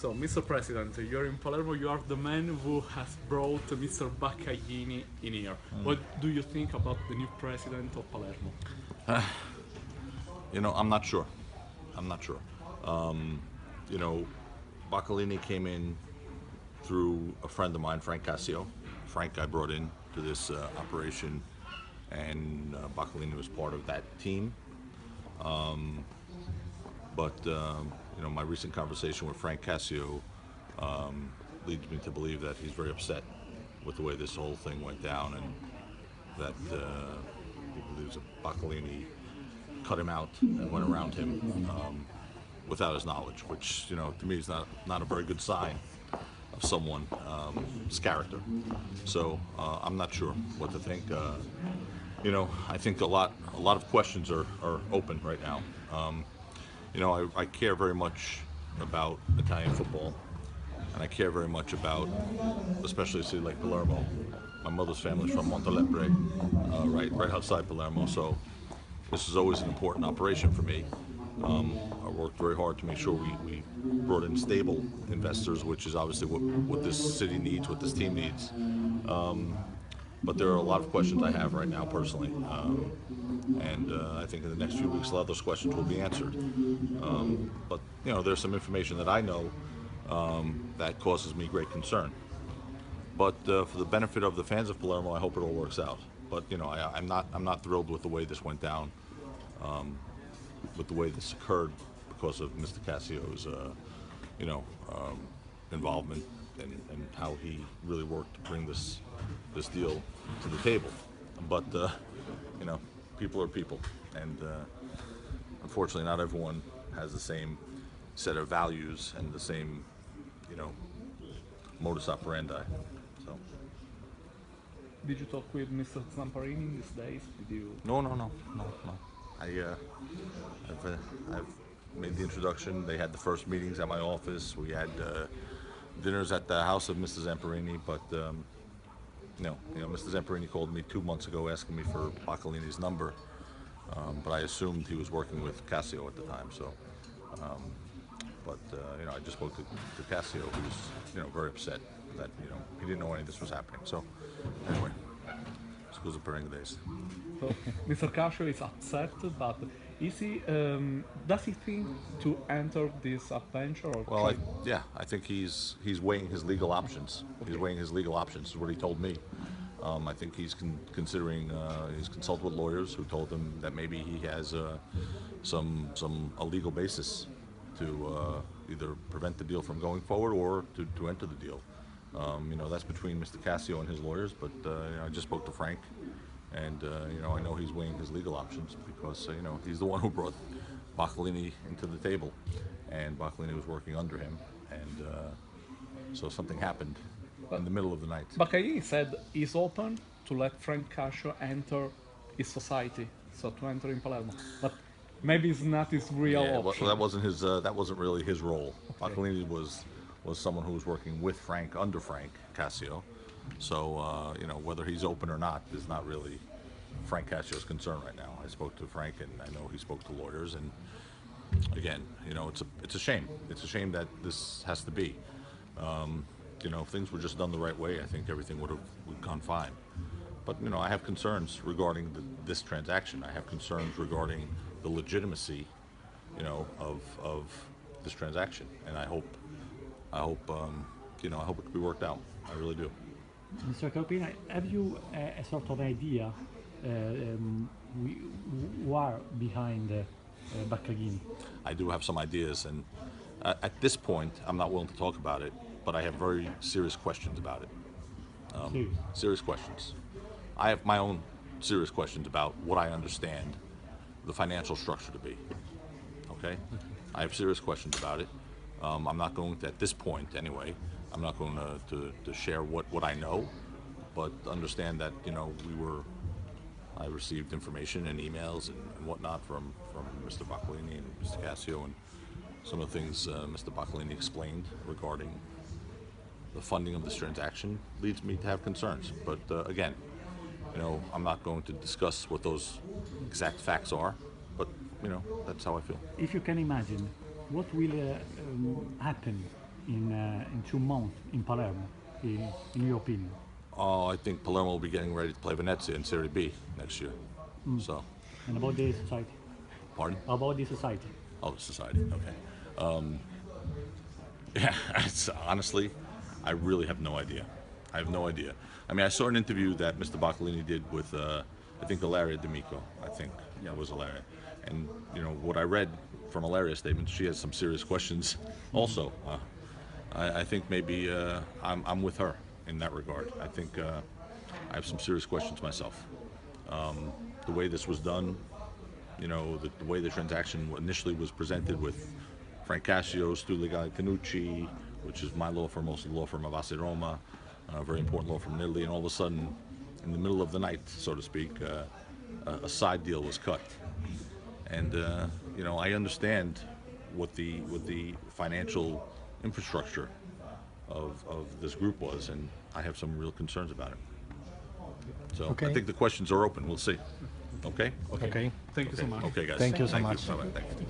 So, Mr. President, you're in Palermo. You are the man who has brought Mr. Baccaglini in here. What do you think about the new president of Palermo? I'm not sure. I'm not sure. You know, Baccaglini came in through a friend of mine, Frank Cascio. Frank I brought in to this operation, and Baccaglini was part of that team. But my recent conversation with Frank Cascio leads me to believe that he's very upset with the way this whole thing went down, and that he believes that Baccaglini cut him out and went around him without his knowledge, which to me is not a very good sign of someone's character. So I'm not sure what to think. I think a lot of questions are open right now. I care very much about Italian football, and I care very much about, especially a city like Palermo. My mother's family's from Montelepre, right outside Palermo, so this is always an important operation for me. I worked very hard to make sure we brought in stable investors, which is obviously what this city needs, what this team needs. But there are a lot of questions I have right now personally, and I think in the next few weeks a lot of those questions will be answered. But there's some information that I know that causes me great concern. But for the benefit of the fans of Palermo, I hope it all works out. But I'm not thrilled with the way this went down, with the way this occurred because of Mr. Cassio's involvement and how he really worked to bring this deal to the table. But people are people, and unfortunately, not everyone has the same set of values and the same modus operandi. So. Did you talk with Mr. Zamparini these days? Did you? No. I've made the introduction. They had the first meetings at my office. We had dinners at the house of Mr. Zamparini, but Mr. Zamparini called me 2 months ago asking me for Baccaglini's number, but I assumed he was working with Cascio at the time. So, I just spoke to Cascio, who was very upset that he didn't know any of this was happening. So, anyway, scusa per days. So, Mr. Cascio is upset, but is he? Does he think to enter this adventure? Or well, I think he's weighing his legal options. Okay. He's weighing his legal options, is what he told me. I think he's considering. He's consulted with lawyers who told him that maybe he has a legal basis to either prevent the deal from going forward or to enter the deal. That's between Mr. Cascio and his lawyers. But I just spoke to Frank. And I know he's weighing his legal options because he's the one who brought Baccaglini into the table, and Baccaglini was working under him, and so something happened in the middle of the night. Baccaglini said he's open to let Frank Cascio enter his society, so to enter in Palermo, but maybe it's not his real option. Well, that wasn't really his role. Okay. Baccaglini was someone who was working with Frank under Frank Cascio. So, whether he's open or not is not really Frank Cascio's concern right now. I spoke to Frank, and I know he spoke to lawyers, and again, it's a shame. It's a shame that this has to be. If things were just done the right way, I think everything would have gone fine. But, I have concerns regarding this transaction. I have concerns regarding the legitimacy, of this transaction, and I hope it could be worked out. I really do. Mr. Tacopina, have you a sort of idea who are behind Baccaglini? I do have some ideas, and at this point, I'm not willing to talk about it, but I have very serious questions about it. Serious questions. I have my own serious questions about what I understand the financial structure to be. Okay? I have serious questions about it. I'm not going to, at this point anyway, I'm not going to share what I know, but understand that I received information and emails and whatnot from Mr. Baccaglini and Mr. Cascio, and some of the things Mr. Baccaglini explained regarding the funding of this transaction leads me to have concerns. But again, I'm not going to discuss what those exact facts are, but that's how I feel. If you can imagine, what will happen in 2 months in Palermo, in your opinion? Oh, I think Palermo will be getting ready to play Venezia in Serie B next year. So, And about the society? pardon? About the society? Oh, society. Okay. Yeah, honestly, I really have no idea. I have no idea. I mean, I saw an interview that Mr. Baccaglini did with, I think, Ilaria D'Amico. I think it was Ilaria. And, what I read from Ilaria's statement, she has some serious questions also. I think maybe I'm with her in that regard. I think I have some serious questions myself. The way this was done, the way the transaction initially was presented with Frank Cascio, legali Canucci, which is my law firm, also the law firm of Asse Roma, a very important law firm in Italy, and all of a sudden, in the middle of the night, so to speak, a side deal was cut. And I understand what the financial infrastructure of this group was, and I have some real concerns about it. So Okay. I think the questions are open. We'll see. Okay? Okay. Thank you so much. Okay, guys. Thank you so much. Bye-bye. Thank you.